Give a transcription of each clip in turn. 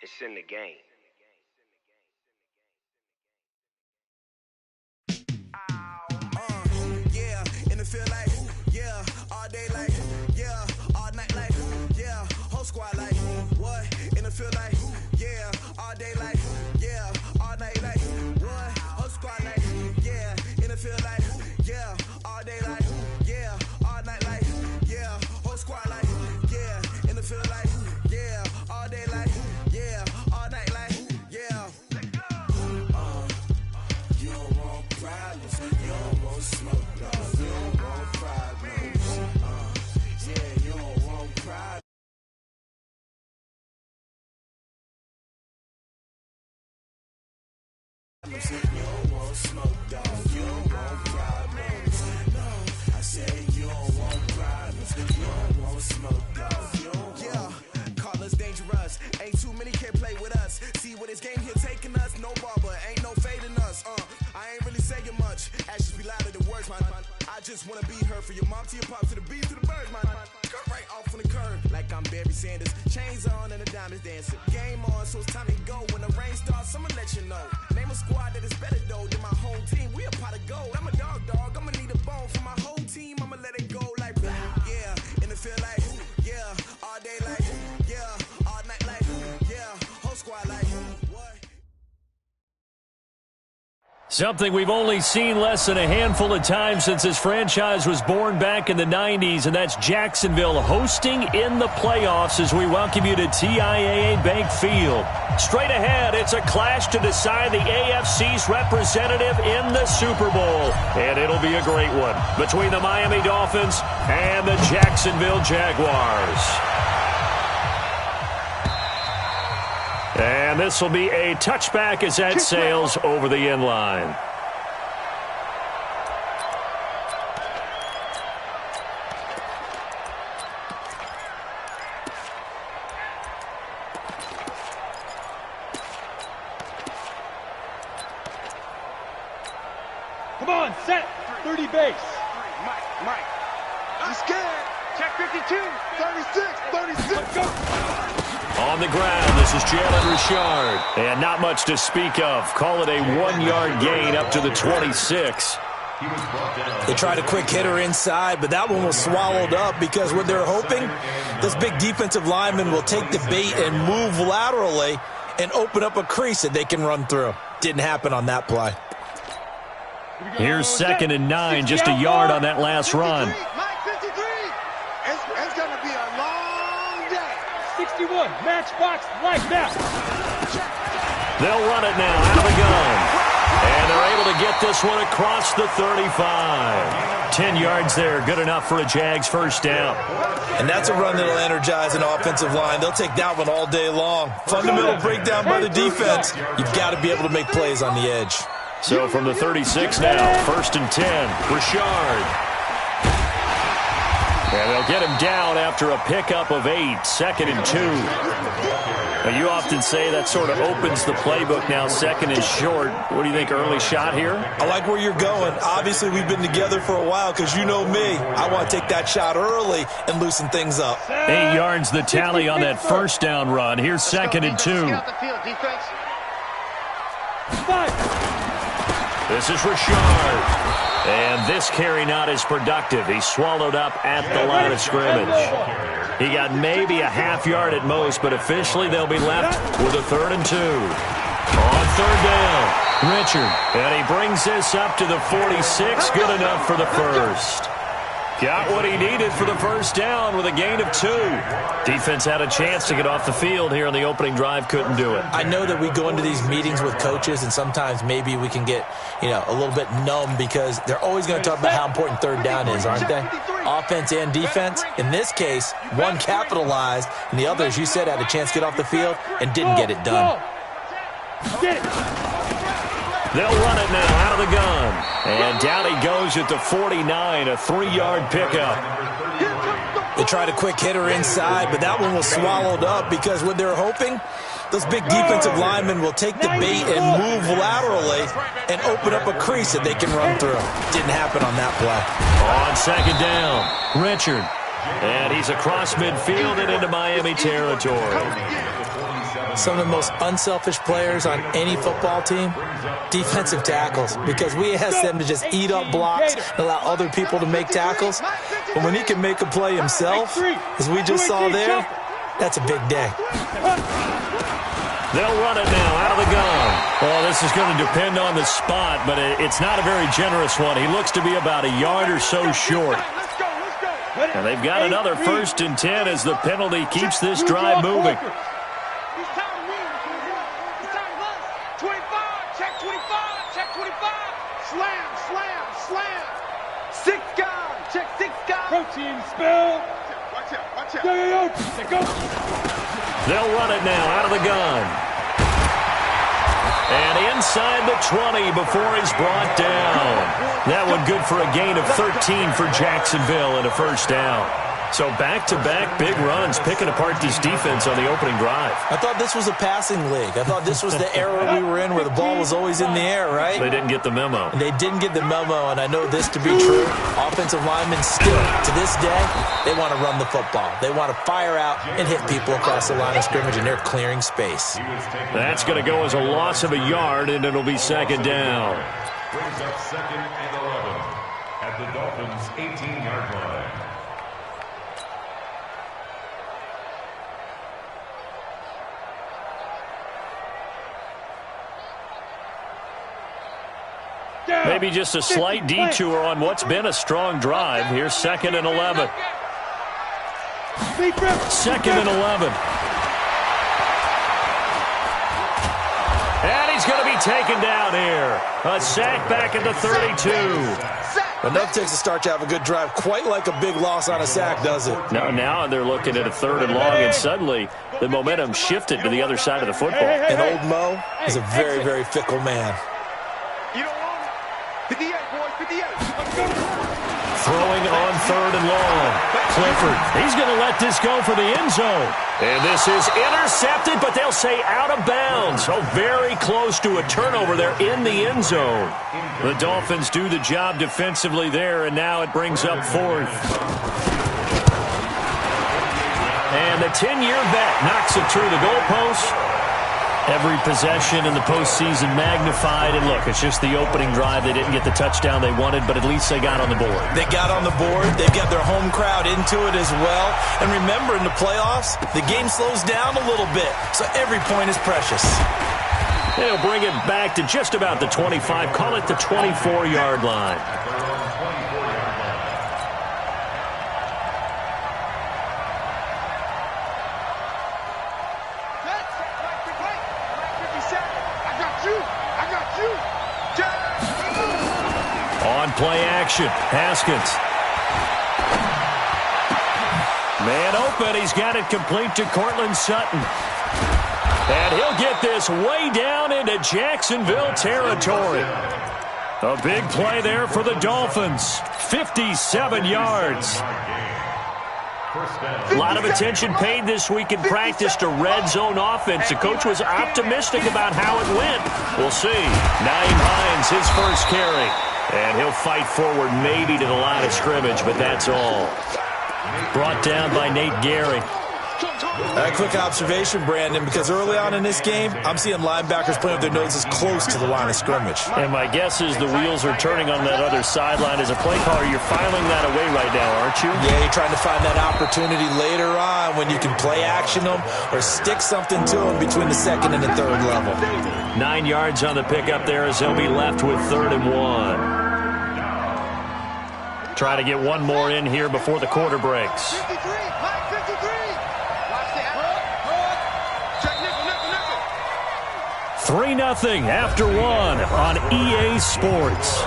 It's in the game. Yeah, in the field like, yeah, all day like, yeah, all night like, yeah, whole squad like, what? In the field like, yeah, all day like, yeah, all night like, what? Whole squad like, yeah, in the field like, yeah, all day like, yeah, all night like, yeah, whole squad like, yeah, in the field like, yeah, all day like, yeah, all night like, yeah. You don't want problems, you don't want smoke, no, you don't want problems, yeah, you don't want problems. You don't want smoke, dog, you don't want problems, no, I said you don't want problems, you don't want smoke, dog, you don't want. Yeah, call us dangerous, ain't too many can play with us, see what this game here taking us, no barber, ain't no fading us, I ain't really saying much, actions be louder than words, man. I just wanna be her, for your mom to your pop, to the beat, to the birds, man. Cut right off on the curb, like I'm Barry Sanders. Chains on and the diamonds dancing. Game on, so it's time to go. When the rain starts, I'ma let you know. Name a squad that is better though than my home team. We a pot of gold. I'm a dog, I'ma need a bone for my whole team. I'ma let it go like, yeah, in the field like, yeah, all day like, yeah, all night like, yeah, whole squad like, what? Something we've only seen less than a handful of times since this franchise was born back in the 90s, and that's Jacksonville hosting in the playoffs as we welcome you to TIAA Bank Field. Straight ahead, it's a clash to decide the AFC's representative in the Super Bowl, and it'll be a great one between the Miami Dolphins and the Jacksonville Jaguars. And this will be a touchback as that sails over the end line. Come on, set, 30 base. Mike. I'm scared. Check 52. 36. Let's go. On the ground, this is Jalen Richard. And not much to speak of. Call it a 1-yard gain up to the 26. They tried a quick hitter inside, but that one was swallowed up because what they're hoping, this big defensive lineman will take the bait and move laterally and open up a crease that they can run through. Didn't happen on that play. Here's 2nd and 9, just a yard on that last run. Mike, 53. It's going to be a long day. 61, match box like that. They'll run it now out of the gun. And they're able to get this one across the 35. 10 yards there, good enough for a Jags first down. And that's a run that'll energize an offensive line. They'll take that one all day long. Fundamental breakdown by the defense. You've got to be able to make plays on the edge. So from the 36 now, 1st and 10, Richard. And they'll get him down after a pickup of 8, 2nd and 2. Now, you often say that sort of opens the playbook now. 2nd is short. What do you think, early shot here? I like where you're going. Obviously, we've been together for a while because you know me. I want to take that shot early and loosen things up. 8 yards the tally on that first down run. Here's 2nd and 2. This is Richard. And this carry not as productive. He's swallowed up at the line of scrimmage. He got maybe a half yard at most, but officially they'll be left with a 3rd and 2. On 3rd down, Richard. And he brings this up to the 46. Good enough for the first. Got what he needed for the first down with a gain of 2. Defense had a chance to get off the field here on the opening drive, couldn't do it. I know that we go into these meetings with coaches, and sometimes maybe we can get, a little bit numb because they're always going to talk about how important 3rd down is, aren't they? Offense and defense. In this case, one capitalized, and the other, as you said, had a chance to get off the field and didn't get it done. They'll run it now out of the gun. And down he goes at the 49, a 3-yard pickup. They tried a quick hitter inside, but that one was swallowed up because what they're hoping, those big defensive linemen will take the bait and move laterally and open up a crease that they can run through. Didn't happen on that play. On 2nd down, Richard. And he's across midfield and into Miami territory. some of the most unselfish players on any football team? Defensive tackles, because we ask them to just eat up blocks and allow other people to make tackles. But when he can make a play himself, as we just saw there, that's a big day. They'll run it now out of the gun. Well, this is going to depend on the spot, but it's not a very generous one. He looks to be about a yard or so short. And they've got another 1st and 10 as the penalty keeps this drive moving. Protein spill. Watch out. They'll run it now out of the gun. And inside the 20 before he's brought down. That one good for a gain of 13 for Jacksonville and a 1st down. So back-to-back big runs, picking apart this defense on the opening drive. I thought this was a passing league. I thought this was the era we were in where the ball was always in the air, right? They didn't get the memo. They didn't get the memo, and I know this to be true. Offensive linemen still, to this day, they want to run the football. They want to fire out and hit people across the line of scrimmage, and they're clearing space. That's going to go as a loss of a yard, and it'll be 2nd down. Brings up 2nd and 11 at the Dolphins' 18-yard line. Maybe just a slight detour on what's been a strong drive. Here's 2nd and 11. 2nd and 11. And he's going to be taken down here. A sack back at the 32. Enough takes to start to have a good drive. Quite like a big loss on a sack, does it? Now they're looking at a 3rd and long, and suddenly the momentum shifted to the other side of the football. And old Mo is a very, very fickle man. You don't want it. 58, boys, 58. Throwing on 3rd and long. Clifford, he's going to let this go for the end zone. And this is intercepted, but they'll say out of bounds. So very close to a turnover there in the end zone. The Dolphins do the job defensively there, and now it brings up 4th. And the 10-year vet knocks it through the goalpost. Every possession in the postseason magnified. And look, it's just the opening drive. They didn't get the touchdown they wanted, but at least they got on the board. They got on the board. They've got their home crowd into it as well. And remember, in the playoffs, the game slows down a little bit, so every point is precious. They'll bring it back to just about the 25. Call it the 24-yard line. On play action, Haskins. Man open, he's got it complete to Courtland Sutton. And he'll get this way down into Jacksonville territory. A big play there for the Dolphins. 57 yards. A lot of attention paid this week in practice to red zone offense. The coach was optimistic about how it went. We'll see. Nyheim Hines, his first carry. And he'll fight forward maybe to the line of scrimmage, but that's all. Brought down by Nate Gehring. A quick observation, Brandon, because early on in this game, I'm seeing linebackers playing with their noses close to the line of scrimmage. And my guess is the wheels are turning on that other sideline. As a play caller, you're filing that away right now, aren't you? Yeah, you're trying to find that opportunity later on when you can play action them or stick something to them between the 2nd and the 3rd level. 9 yards on the pickup there as they'll be left with 3rd and 1. Try to get one more in here before the quarter breaks. 53. Watch the 3-0 after 1 on EA Sports.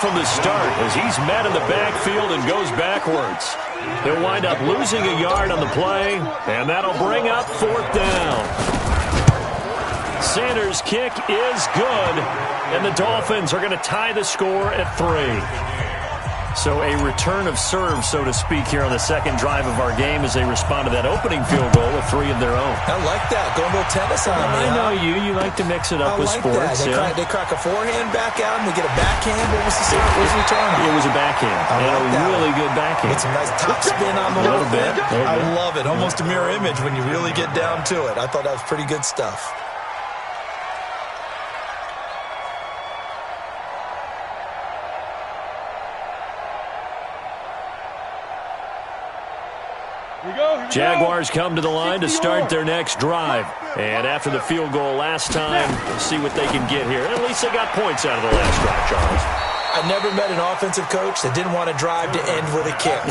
From the start as he's met in the backfield and goes backwards. He'll wind up losing a yard on the play, and that'll bring up 4th down. Sanders' kick is good, and the Dolphins are going to tie the score at 3. So a return of serve, so to speak, here on the second drive of our game as they respond to that opening field goal with 3 of their own. I like that. Going a little tennis on me. I know you. You like to mix it up with sports. They crack a forehand back out and they get a backhand. What was the serve? What was the return? It was a backhand. And a really good backhand. With some nice top spin on the little bit. I love it. Almost a mirror image when you really get down to it. I thought that was pretty good stuff. Jaguars come to the line to start their next drive. And after the field goal last time, we'll see what they can get here. At least they got points out of the last drive, Charles. I never met an offensive coach that didn't want to drive to end with a kick.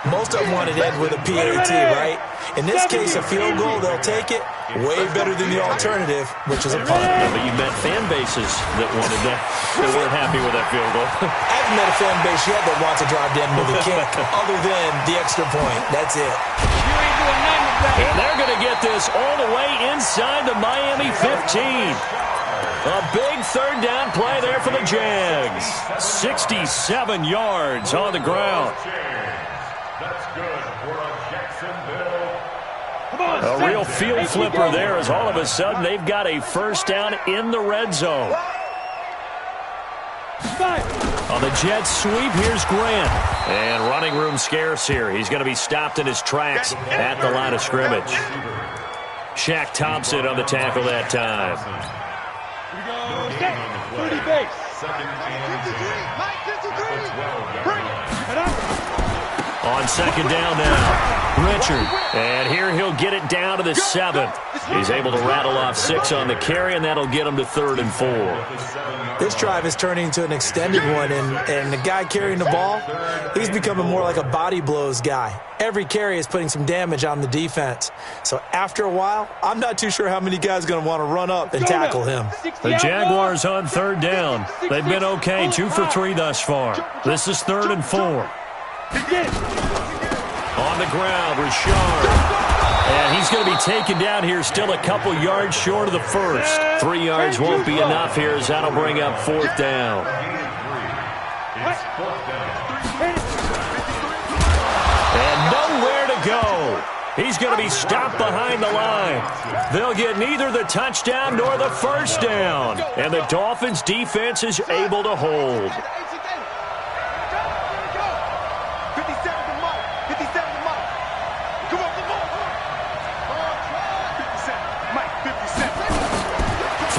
Most of them wanted to end with a PAT, right? In this case, a field goal, they'll take it. Way better than the alternative, which is a punt. Yeah, but you met fan bases that wanted that. They weren't happy with that field goal. I haven't met a fan base yet that wants to drive to end with a kick other than the extra point. That's it. And they're going to get this all the way inside the Miami 15. A big third down play there for the Jags. 67 yards on the ground. That's good for a Jacksonville. A real field flipper there as all of a sudden they've got a first down in the red zone. On the Jets sweep, here's Grant. And running room scarce here. He's going to be stopped in his tracks at the line of scrimmage. Shaq Thompson on the tackle that time. 30 base. On second down now, Richard. And here he'll get it down to the 7. He's able to rattle off 6 on the carry, and that'll get him to 3rd and 4. This drive is turning into an extended one, and the guy carrying the ball, he's becoming more like a body blows guy. Every carry is putting some damage on the defense. So after a while, I'm not too sure how many guys are going to want to run up and tackle him. The Jaguars on 3rd down. They've been okay, 2 for 3 thus far. This is 3rd and 4. On the ground, Richard. And he's going to be taken down here, still a couple yards short of the first. 3 yards won't be enough here as that'll bring up 4th down. And nowhere to go. He's going to be stopped behind the line. They'll get neither the touchdown nor the first down. And the Dolphins' defense is able to hold.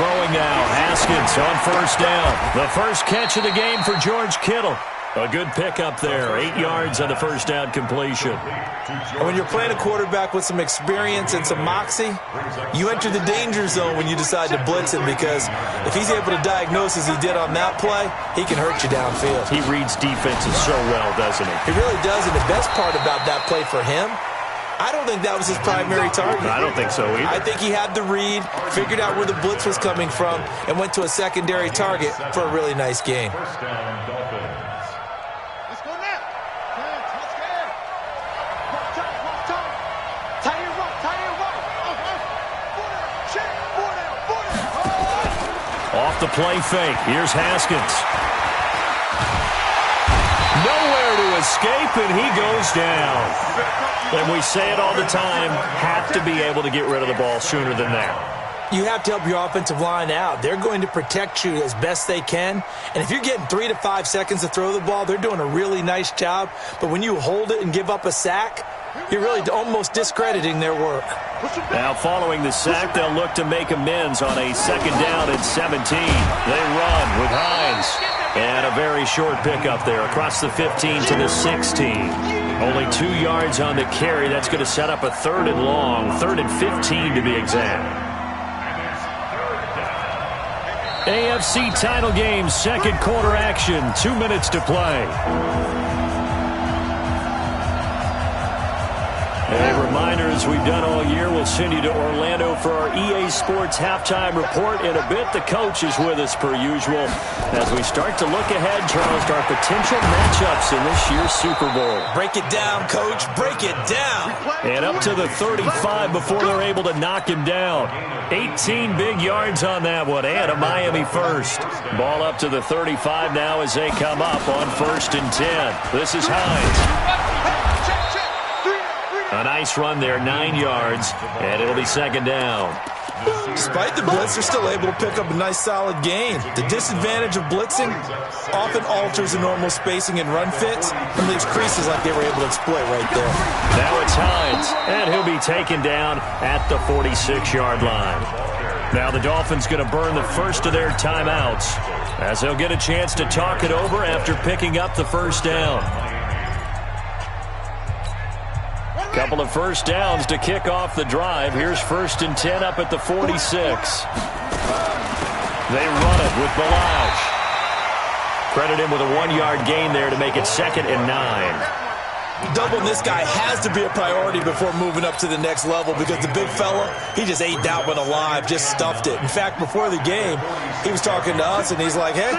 Throwing now, Haskins on first down. The first catch of the game for George Kittle. A good pickup there, 8 yards on the first down completion. And when you're playing a quarterback with some experience and some moxie, you enter the danger zone when you decide to blitz him, because if he's able to diagnose as he did on that play, he can hurt you downfield. He reads defenses so well, doesn't he? He really does, and the best part about that play for him, I don't think that was his primary target. I don't think so either. I think he had the read, figured out where the blitz was coming from, and went to a secondary target for a really nice game. First down, Dolphins. Let's go now. Let's go. Tie it right. Off the play fake. Here's Haskins. Nowhere to escape, and he goes down. And we say it all the time, have to be able to get rid of the ball sooner than that. You have to help your offensive line out. They're going to protect you as best they can. And if you're getting 3 to 5 seconds to throw the ball, they're doing a really nice job. But when you hold it and give up a sack, you're really almost discrediting their work. Now, following the sack, they'll look to make amends on a second down at 17. They run with Hines. And a very short pickup there across the 15 to the 16. Only 2 yards on the carry. That's going to set up a 3rd and long, 3rd and 15 to be exact. AFC title game, second quarter action, 2 minutes to play. A reminder as we've done all year. We'll send you to Orlando for our EA Sports halftime report. In a bit, the coach is with us per usual as we start to look ahead, Charles, to our potential matchups in this year's Super Bowl. Break it down, Coach. Break it down. And up to the 35 before they're able to knock him down. 18 big yards on that one, and a Miami first. Ball up to the 35 now as they come up on 1st and 10. This is Hines. A nice run there, 9 yards, and it'll be 2nd down. Despite the blitz, they're still able to pick up a nice, solid gain. The disadvantage of blitzing often alters the normal spacing and run fits and leaves creases like they were able to exploit right there. Now it's Hines, and he'll be taken down at the 46-yard line. Now the Dolphins going to burn the first of their timeouts as they'll get a chance to talk it over after picking up the first down. Couple of first downs to kick off the drive. Here's 1st and 10 up at the 46. They run it with Ballage. Credit him with a 1-yard gain there to make it 2nd and 9. Doubling this guy has to be a priority before moving up to the next level because the big fella, he just ate that one alive, just stuffed it. In fact, before the game, he was talking to us, and he's like, hey,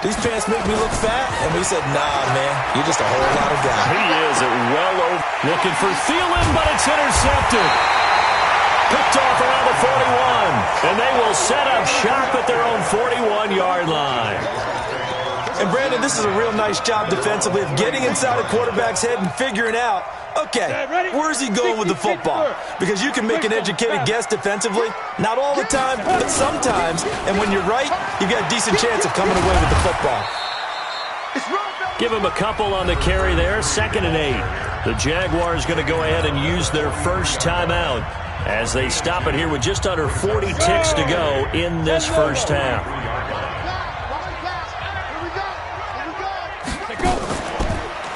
these pants make me look fat. And we said, nah, man, you're just a whole lot of guy. He is well over. Looking for Thielen, but it's intercepted. Picked off around the 41. And they will set up shop at their own 41-yard line. And, Brandon, this is a real nice job defensively of getting inside a quarterback's head and figuring out, okay, where's he going with the football? Because you can make an educated guess defensively. Not all the time, but sometimes. And when you're right, you've got a decent chance of coming away with the football. Give him a couple on the carry there. 2nd and 8. The Jaguars going to go ahead and use their first timeout as they stop it here with just under 40 ticks to go in this first half.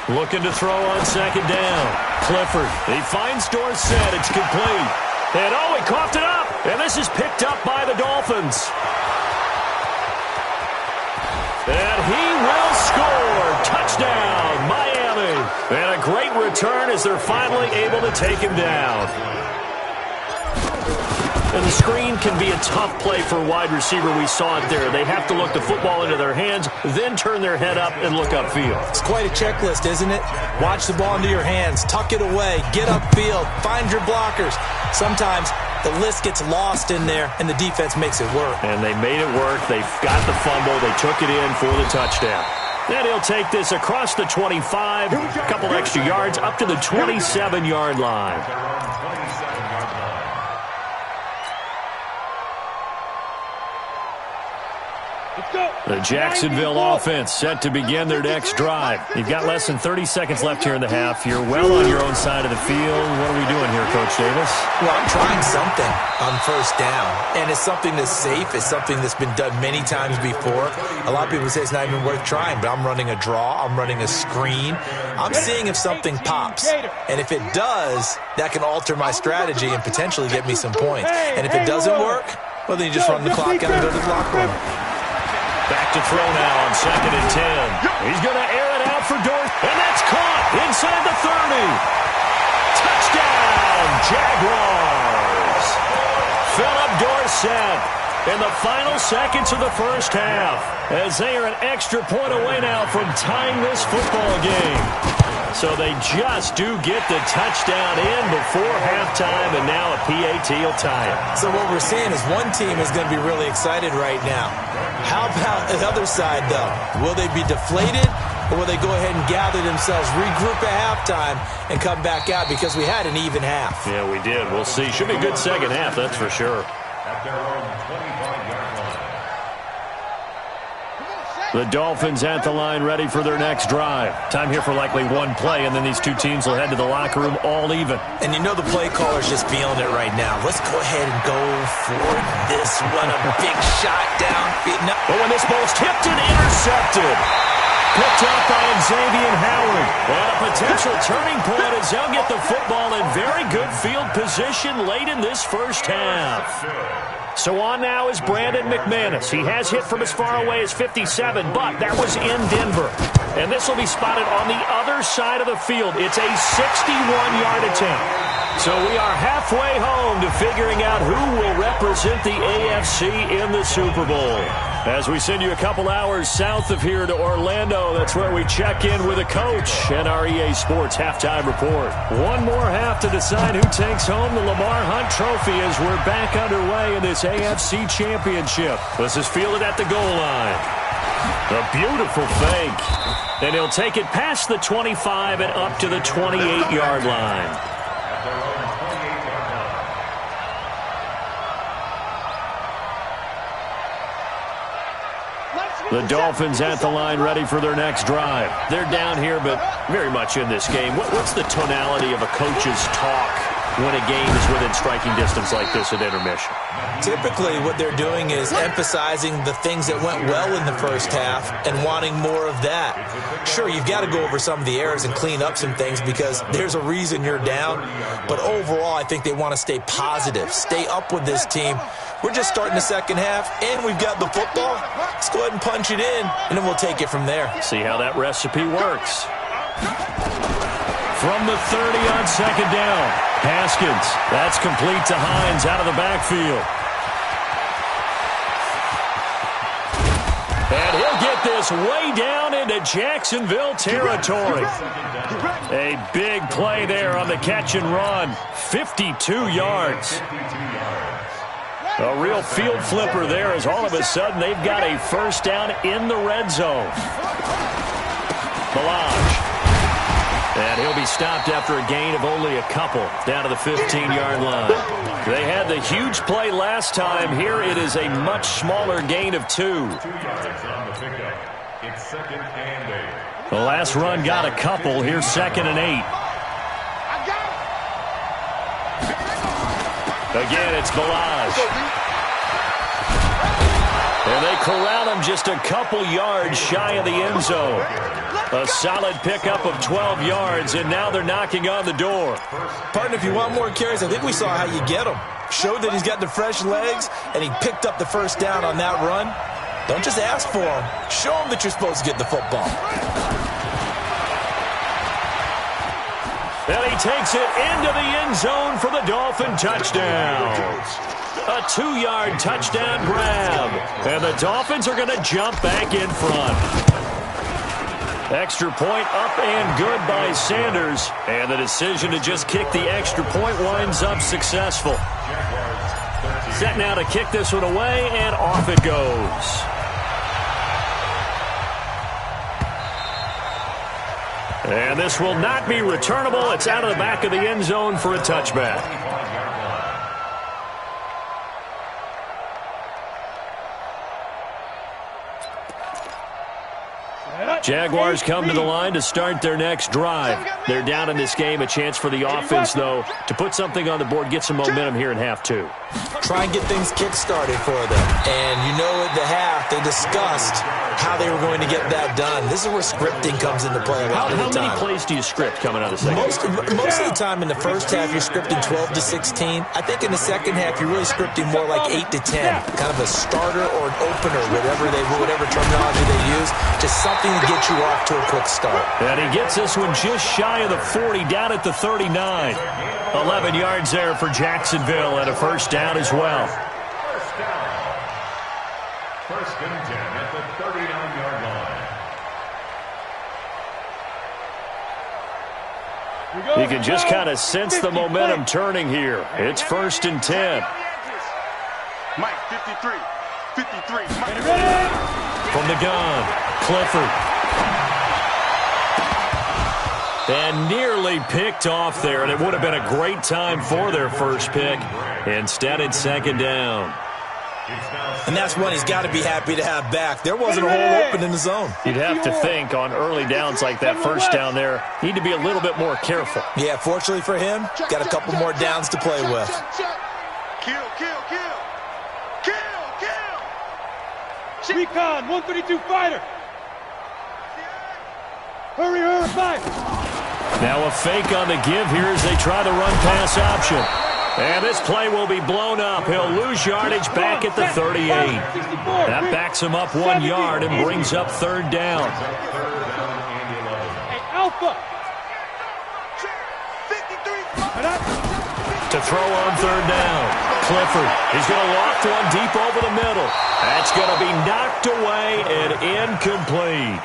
Looking to throw on 2nd down. Clifford. He finds Dorsett. It's complete. And he coughed it up. And this is picked up by the Dolphins. And he will score. Touchdown, Miami. And a great return as they're finally able to take him down. And the screen can be a tough play for a wide receiver. We saw it there. They have to look the football into their hands, then turn their head up and look upfield. It's quite a checklist, isn't it? Watch the ball into your hands, tuck it away, get upfield, find your blockers. Sometimes the list gets lost in there, and the defense makes it work. And they made it work. They got the fumble. They took it in for the touchdown. Then he'll take this across the 25, a couple extra yards, up to the 27-yard line. The Jacksonville offense set to begin their next drive. You've got less than 30 seconds left here in the half. You're well on your own side of the field. What are we doing here, Coach Davis? Well, I'm trying something on first down, and it's something that's safe. It's something that's been done many times before. A lot of people say it's not even worth trying, but I'm running a draw. I'm running a screen. I'm seeing if something pops, and if it does, that can alter my strategy and potentially get me some points. And if it doesn't work, well, then you just run the clock out and go to the locker room. Back to throw now on 2nd and 10. He's going to air it out for Dorsett, and that's caught inside the 30. Touchdown, Jaguars. Philip Dorsett in the final seconds of the first half as they are an extra point away now from tying this football game. So they just do get the touchdown in before halftime, and now a PAT will tie it. So what we're seeing is one team is going to be really excited right now. How about the other side, though? Will they be deflated, or will they go ahead and gather themselves, regroup at halftime, and come back out because we had an even half? Yeah, we did. We'll see. Should be a good second half, that's for sure. At their own 25-yard line. The Dolphins at the line, ready for their next drive. Time here for likely one play, and then these two teams will head to the locker room all even. And you know the play caller's just feeling it right now. Let's go ahead and go for this one. A big shot downfield. No. Oh, and this ball's tipped and intercepted. Picked up by Xavier Howard. And a potential turning point as they'll get the football in very good field position late in this first half. So on now is Brandon McManus. He has hit from as far away as 57, but that was in Denver. And this will be spotted on the other side of the field. It's a 61-yard attempt. So we are halfway home to figuring out who will represent the AFC in the Super Bowl. As we send you a couple hours south of here to Orlando, that's where we check in with a coach and our EA Sports halftime report. One more half to decide who takes home the Lamar Hunt Trophy as we're back underway in this AFC Championship. This is fielded at the goal line. A beautiful fake. And he'll take it past the 25 and up to the 28-yard line. The Dolphins at the line ready for their next drive. They're down here, but very much in this game. What's the tonality of a coach's talk when a game is within striking distance like this at intermission? Typically, what they're doing is emphasizing the things that went well in the first half and wanting more of that. Sure, you've got to go over some of the errors and clean up some things because there's a reason you're down. But overall, I think they want to stay positive, stay up with this team. We're just starting the second half, and we've got the football. Let's go ahead and punch it in, and then we'll take it from there. See how that recipe works. From the 30 on second down, Haskins. That's complete to Hines out of the backfield. And he'll get this way down into Jacksonville territory. A big play there on the catch and run. 52 yards. A real field flipper there as all of a sudden they've got a first down in the red zone. Ballage. And he'll be stopped after a gain of only a couple down to the 15-yard line. They had the huge play last time. Here it is a much smaller gain of 2. 2 yards on the pickup. It's second and 8. The last run got a couple. Here's second and 8. Again, it's Ballage. And they corral him just a couple yards shy of the end zone. A solid pickup of 12 yards, and now they're knocking on the door. Partner, if you want more carries, I think we saw how you get him. Showed that he's got the fresh legs, and he picked up the first down on that run. Don't just ask for him. Show him that you're supposed to get the football. And he takes it into the end zone for the Dolphin touchdown. A 2-yard touchdown grab. And the Dolphins are going to jump back in front. Extra point up and good by Sanders. And the decision to just kick the extra point winds up successful. Set now to kick this one away, and off it goes. And this will not be returnable. It's out of the back of the end zone for a touchback. Jaguars come to the line to start their next drive. They're down in this game. A chance for the offense, though, to put something on the board, get some momentum here in half 2. Try and get things kick-started for them. And you know at the half, they discussed how they were going to get that done. This is where scripting comes into play a lot of the time. How many plays do you script coming out of the second? Most of the time in the first half, you're scripting 12 to 16. I think in the second half, you're really scripting more like 8 to 10. Kind of a starter or an opener, whatever terminology they use. Just something to get you off to a quick start. And he gets this one just shy of the 40, down at the 39. 11 yards there for Jacksonville, and a first down as well. First and 10 at the 39-yard line. You can just kind of sense the momentum turning here. It's first and 10. Mike, 53. 53. Mike. From the gun, Clifford. And nearly picked off there, and it would have been a great time for their first pick. Instead, it's second down. And that's one he's got to be happy to have back. There wasn't a hole open in the zone. You'd have to think on early downs like that first down there, need to be a little bit more careful. Yeah, fortunately for him, got a couple more downs to play with. Kill, kill, kill. Kill, kill. Recon, 132 fighter. Hurry, hurry, fight. Now a fake on the give here as they try the run-pass option. And this play will be blown up. He'll lose yardage back at the 38. That backs him up 1 yard and brings up third down. Hey, Alpha. 53. To throw on third down. Clifford, he's going to loft one deep over the middle. That's going to be knocked away and incomplete.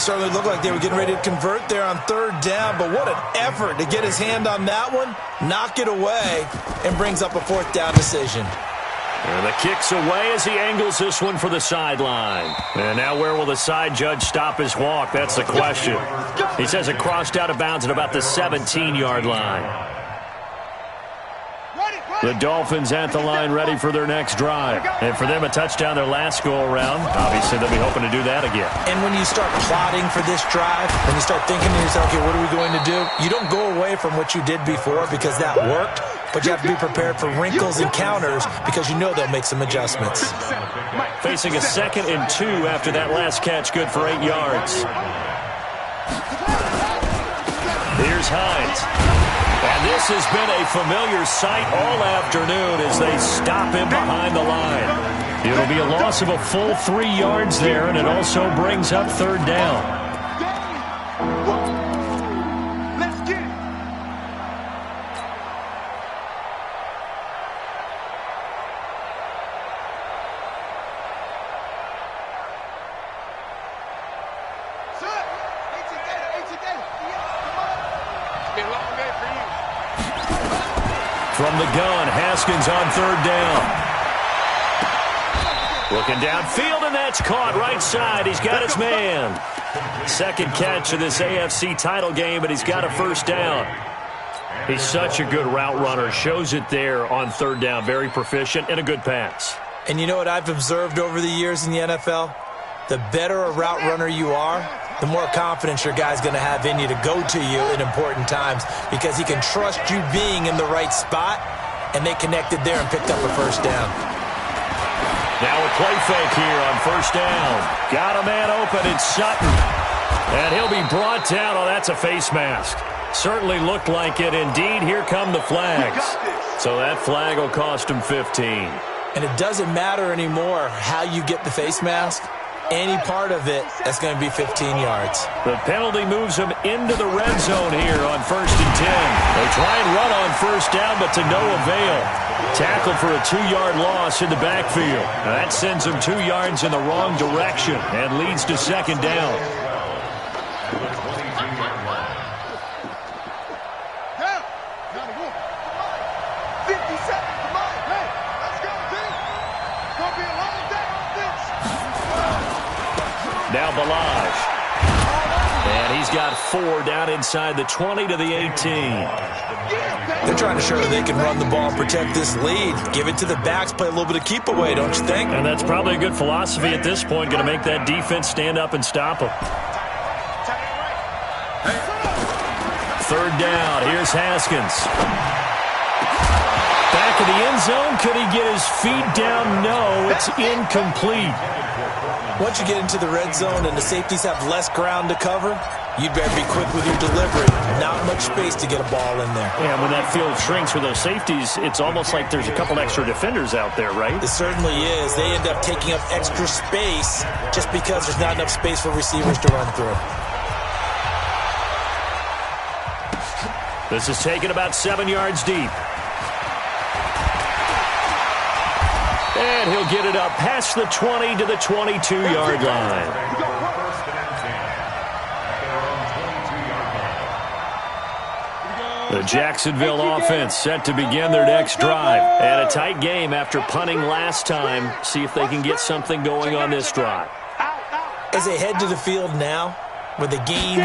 Certainly looked like they were getting ready to convert there on third down, but what an effort to get his hand on that one, knock it away, and brings up a fourth down decision. And the kick's away as he angles this one for the sideline. And now where will the side judge stop his walk? That's the question. He says it crossed out of bounds at about the 17-yard line. The Dolphins at the line ready for their next drive. And for them, a touchdown their last go-around. Obviously, they'll be hoping to do that again. And when you start plotting for this drive, and you start thinking to yourself, okay, what are we going to do? You don't go away from what you did before because that worked, but you have to be prepared for wrinkles and counters because you know they'll make some adjustments. Facing a 2nd and 2 after that last catch, good for 8 yards. Here's Hines. And this has been a familiar sight all afternoon as they stop him behind the line. It'll be a loss of a full 3 yards there, and it also brings up third down. Let's get it. Son, it's been a long day for you. From the gun, Haskins on third down. Looking downfield, and that's caught right side. He's got his man. Second catch of this AFC title game, but he's got a first down. He's such a good route runner. Shows it there on third down. Very proficient and a good pass. And you know what I've observed over the years in the NFL? The better a route runner you are, the more confidence your guy's going to have in you to go to you in important times because he can trust you being in the right spot, and they connected there and picked up a first down. Now a play fake here on first down. Got a man open, it's Sutton. And he'll be brought down. Oh, that's a face mask. Certainly looked like it. Indeed, here come the flags. So that flag will cost him 15. And it doesn't matter anymore how you get the face mask. Any part of it, that's going to be 15 yards. The penalty moves them into the red zone here on 1st and 10. They try and run on first down, but to no avail. Tackled for a 2-yard loss in the backfield. That sends them 2 yards in the wrong direction and leads to second down. Now Balaj. And he's got 4 down inside the 20 to the 18. They're trying to show that they can run the ball and protect this lead. Give it to the backs, play a little bit of keep away, don't you think? And that's probably a good philosophy at this point, going to make that defense stand up and stop them. Third down, here's Haskins. Back of the end zone, could he get his feet down? No, it's incomplete. Once you get into the red zone and the safeties have less ground to cover, you'd better be quick with your delivery. Not much space to get a ball in there. Yeah, when that field shrinks with those safeties, it's almost like there's a couple extra defenders out there, right? It certainly is. They end up taking up extra space just because there's not enough space for receivers to run through. This is taken about 7 yards deep. And he'll get it up past the 20 to the 22-yard line. The Jacksonville offense set to begin their next drive. And a tight game after punting last time. See if they can get something going on this drive. As they head to the field now, with the game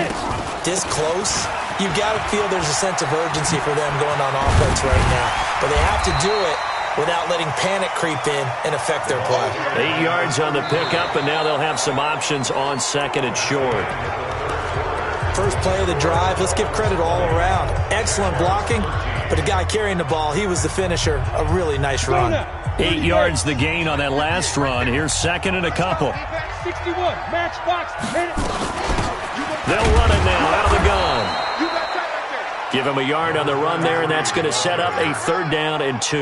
this close, you've got to feel there's a sense of urgency for them going on offense right now. But they have to do it without letting panic creep in and affect their play. 8 yards on the pickup, and now they'll have some options on 2nd and short. First play of the drive, let's give credit all around. Excellent blocking, but the guy carrying the ball, he was the finisher. A really nice run. 8 yards the gain on that last run. Here's 2nd and a couple. 61, match box, hit it. They'll run it now out of the gun. Give him a yard on the run there, and that's going to set up a 3rd down and 2.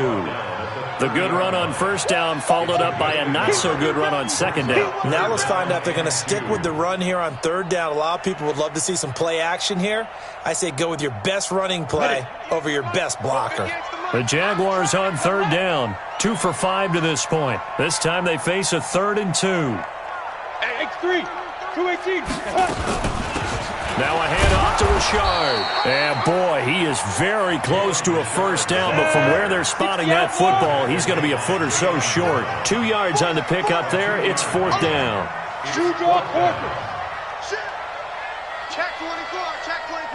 The good run on 1st down followed up by a not-so-good run on 2nd down. Now let's find out if they're going to stick with the run here on 3rd down. A lot of people would love to see some play action here. I say go with your best running play over your best blocker. The Jaguars on 3rd down. 2 for 5 to this point. This time they face a 3rd and 2. X3, 218. Now a handoff to Richard. And boy, he is very close to a 1st down, but from where they're spotting that football, he's going to be a foot or so short. 2 yards on the pickup there. It's 4th down. Shoe drop, Parker. Check 24, check 24.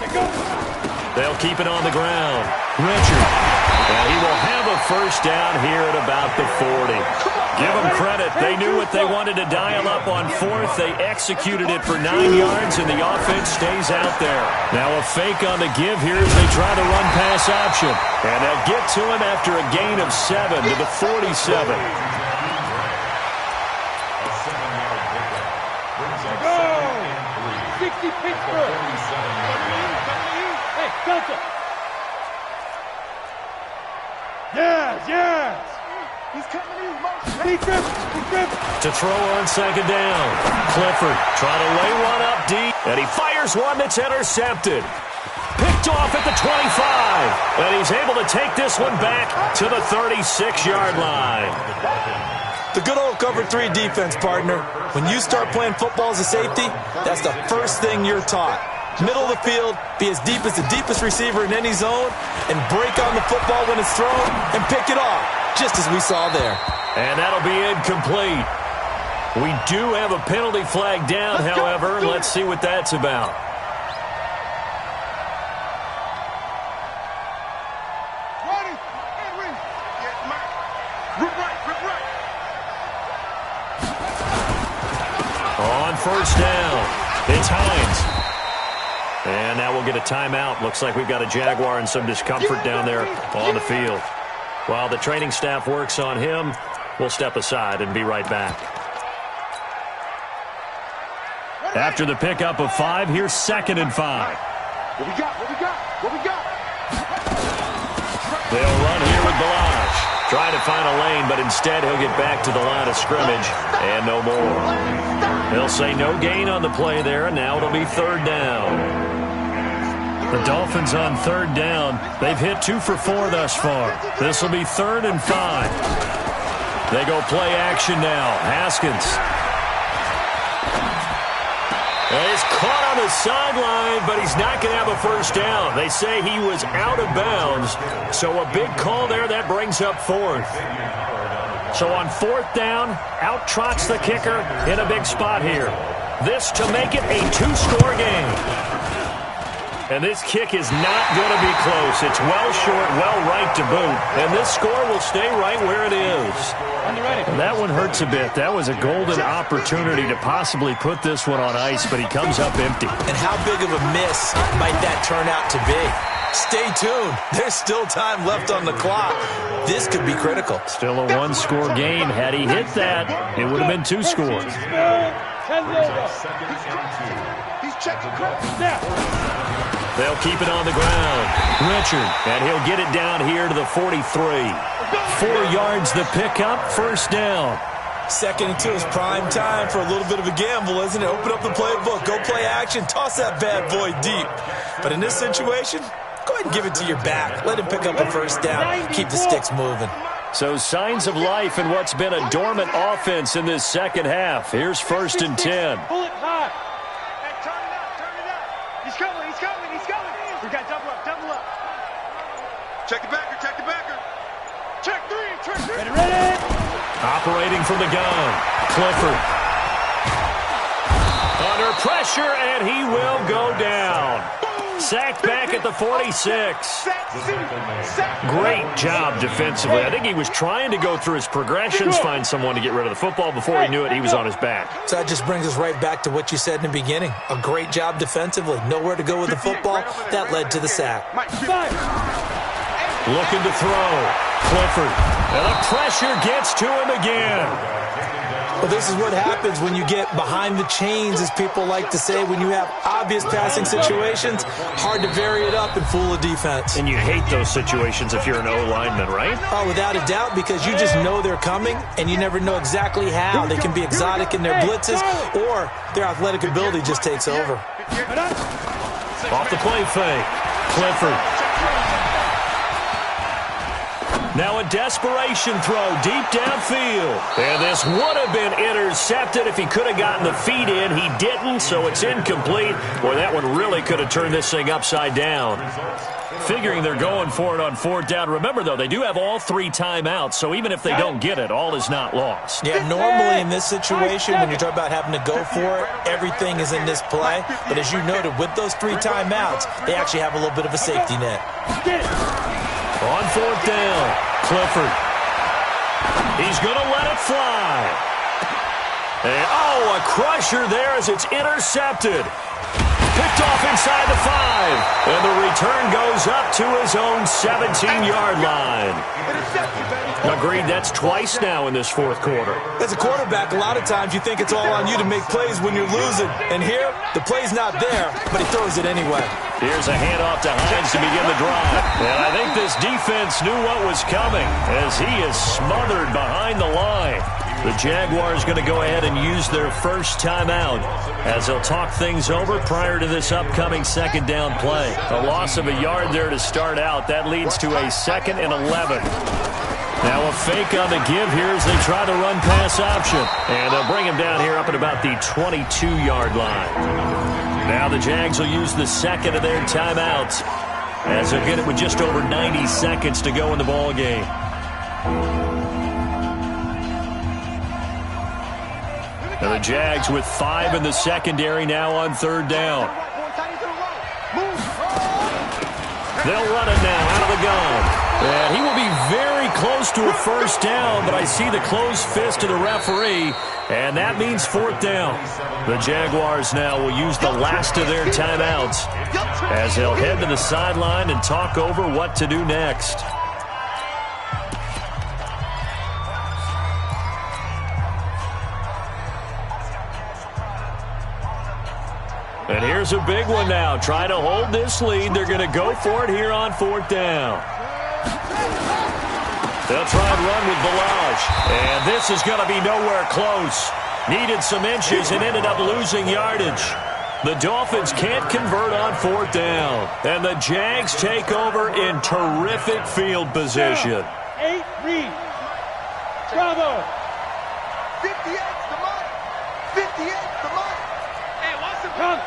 Let go. They'll keep it on the ground. Richard. And he will have a 1st down here at about the 40. Give them credit. They knew what they wanted to dial up on 4th. They executed it for 9 yards, and the offense stays out there. Now a fake on the give here as they try the run-pass option. And they'll get to him after a gain of 7 to the 47. Go! 60 Pittsburgh. Hey, Delta. Yes. He's coming in. He tripped. To throw on 2nd down. Clifford trying to lay one up deep, and he fires one that's intercepted. Picked off at the 25, and he's able to take this one back to the 36-yard line. The good old cover 3 defense, partner. When you start playing football as a safety, that's the first thing you're taught. Middle of the field, be as deep as the deepest receiver in any zone, and break on the football when it's thrown, and pick it off, just as we saw there. And that'll be incomplete. We do have a penalty flag down, however. Let's see what that's about. On 1st down, it's Hines. And now we'll get a timeout. Looks like we've got a Jaguar and some discomfort down there on the field. While the training staff works on him, we'll step aside and be right back. After the pickup of 5, here's 2nd and 5. What we got? They'll run here with Balazs. Trying to find a lane, but instead he'll get back to the line of scrimmage and no more. They'll say no gain on the play there, and now it'll be 3rd down. The Dolphins on 3rd down. They've hit 2 for 4 thus far. This will be 3rd and 5. They go play action now. Haskins. He's caught on the sideline, but he's not going to have a 1st down. They say he was out of bounds, so a big call there. That brings up 4th. So on 4th down, out trots the kicker in a big spot here. This to make it a 2-score game. And this kick is not going to be close. It's well short, well right to boot. And this score will stay right where it is. And that one hurts a bit. That was a golden opportunity to possibly put this one on ice, but he comes up empty. And how big of a miss might that turn out to be? Stay tuned. There's still time left on the clock. This could be critical. Still a 1-score game. Had he hit that, it would have been 2 scores. He's checking crap. They'll keep it on the ground. Richard, and he'll get it down here to the 43. 4 yards the pickup, 1st down. 2nd and 2 is prime time for a little bit of a gamble, isn't it? Open up the playbook, go play action, toss that bad boy deep. But in this situation, go ahead and give it to your back. Let him pick up a 1st down. Keep the sticks moving. So signs of life in what's been a dormant offense in this second half. Here's 1st and 10. Pull it high. Hey, turn it up. He's coming. We got double up. Check the backer. Check 3. Ready. Operating from the gun. Clifford. Under pressure, and he will go down. Sacked back at the 46. Great job defensively. I think he was trying to go through his progressions, find someone to get rid of the football. Before he knew it, he was on his back. So that just brings us right back to what you said in the beginning. A great job defensively. Nowhere to go with the football. That led to the sack. Looking to throw. Clifford. And the pressure gets to him again. Well, this is what happens when you get behind the chains, as people like to say. When you have obvious passing situations, hard to vary it up and fool a defense. And you hate those situations if you're an O-lineman, right? Oh, without a doubt, because you just know they're coming, and you never know exactly how. They can be exotic in their blitzes, or their athletic ability just takes over. Off the play fake. Clifford. Now a desperation throw deep downfield. And this would have been intercepted if he could have gotten the feet in. He didn't, so it's incomplete. Boy, that one really could have turned this thing upside down. Figuring they're going for it on 4th down. Remember, though, they do have all 3 timeouts, so even if they don't get it, all is not lost. Yeah, normally in this situation, when you talk about having to go for it, everything is in this play. But as you noted, with those 3 timeouts, they actually have a little bit of a safety net. On 4th down, Clifford. He's going to let it fly. And, oh, a crusher there as it's intercepted. Picked off inside the 5. And the return goes up to his own 17-yard line. Agreed, that's twice now in this 4th quarter. As a quarterback, a lot of times you think it's all on you to make plays when you're losing. And here, the play's not there, but he throws it anyway. Here's a handoff to Hines to begin the drive. And I think this defense knew what was coming as he is smothered behind the line. The Jaguars going to go ahead and use their first timeout as they'll talk things over prior to this upcoming 2nd down play. A loss of a yard there to start out. That leads to a 2nd and 11. Now a fake on the give here as they try the run-pass option. And they'll bring him down here up at about the 22-yard line. Now the Jags will use the 2nd of their timeouts as they'll get it with just over 90 seconds to go in the ball game. And the Jags with 5 in the secondary now on 3rd down. They'll run it now out of the gun. And he will be very close to a 1st down, but I see the closed fist of the referee, and that means 4th down. The Jaguars now will use the last of their timeouts as they'll head to the sideline and talk over what to do next. And here's a big one now. Trying to hold this lead. They're going to go for it here on 4th down. They'll try and run with Ballage. And this is going to be nowhere close. Needed some inches and ended up losing yardage. The Dolphins can't convert on 4th down. And the Jags take over in terrific field position. 8 read. Bravo. 58's the money. 58's the money. Hey, Watson, Come.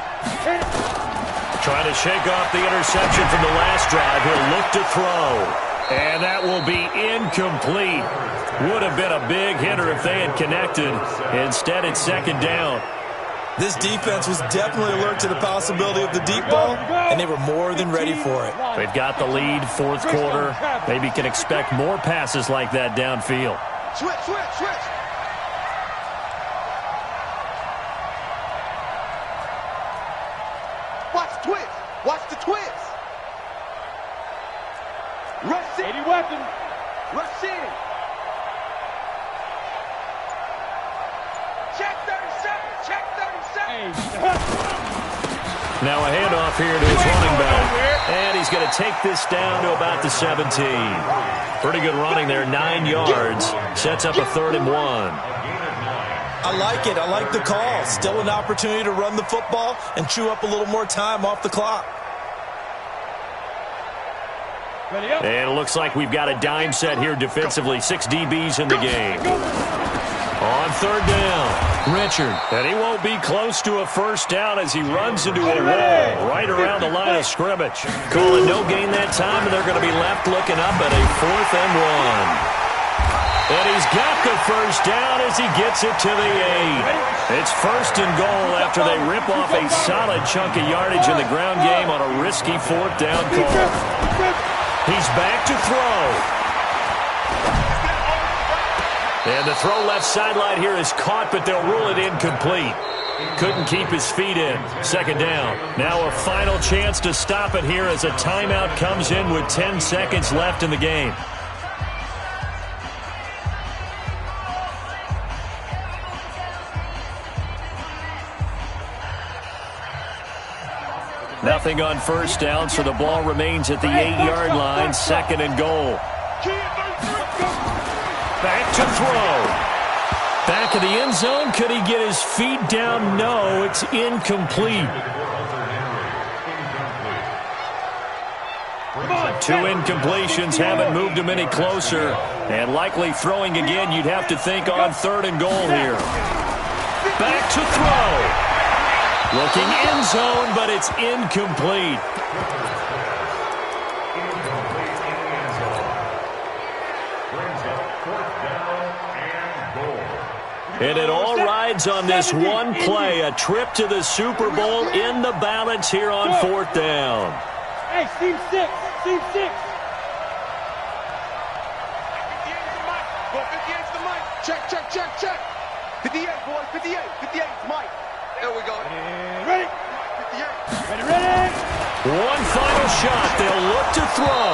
Trying to shake off the interception from the last drive. He'll look to throw. And that will be incomplete. Would have been a big hitter if they had connected. Instead, it's 2nd down. This defense was definitely alert to the possibility of the deep ball, and they were more than ready for it. They've got the lead, 4th quarter. Maybe can expect more passes like that downfield. switch, switch, switch. Watch the twist. Watch the twist. Rush in. 80 weapon. Rush in. Check 37. Check 37. Now a handoff here to his running back. And he's going to take this down to about the 17. Pretty good running there, 9 yards. Sets up a 3rd and 1. I like it. I like the call. Still an opportunity to run the football and chew up a little more time off the clock. And it looks like we've got a dime set here defensively. 6 DBs in the game. On 3rd down, Richard. And he won't be close to a 1st down as he runs into a wall right around the line of scrimmage. Calling no gain that time, and they're going to be left looking up at a 4th and 1. And he's got the 1st down as he gets it to the 8. It's 1st and goal after they rip off a solid chunk of yardage in the ground game on a risky 4th down call. He's back to throw. And the throw left sideline here is caught, but they'll rule it incomplete. Couldn't keep his feet in. 2nd down. Now a final chance to stop it here as a timeout comes in with 10 seconds left in the game. Nothing on first down, so the ball remains at the 8-yard line, 2nd and goal. Back to throw. Back of the end zone. Could he get his feet down? No, it's incomplete. 2 incompletions haven't moved him any closer. And likely throwing again, you'd have to think on 3rd and goal here. Back to throw. Looking end zone, but it's incomplete. And it all rides on this one play, a trip to the Super Bowl in the balance here on 4th down. Hey, team 6, team 6. Go 58's the mic. Check. 58, boys, 58. 58's Mike. There we go. Ready? 58. Ready? One final shot. They'll look to throw.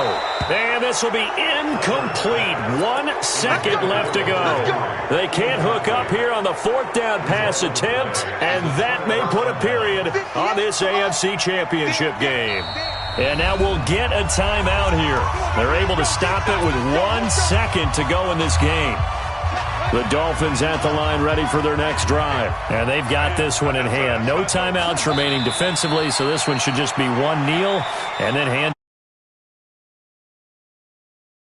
And this will be incomplete. 1 second left to go. They can't hook up here on the 4th down pass attempt, and that may put a period on this AFC Championship game. And now we'll get a timeout here. They're able to stop it with 1 second to go in this game. The Dolphins at the line ready for their next drive. And they've got this one in hand. No timeouts remaining defensively, so this one should just be one kneel and then hand.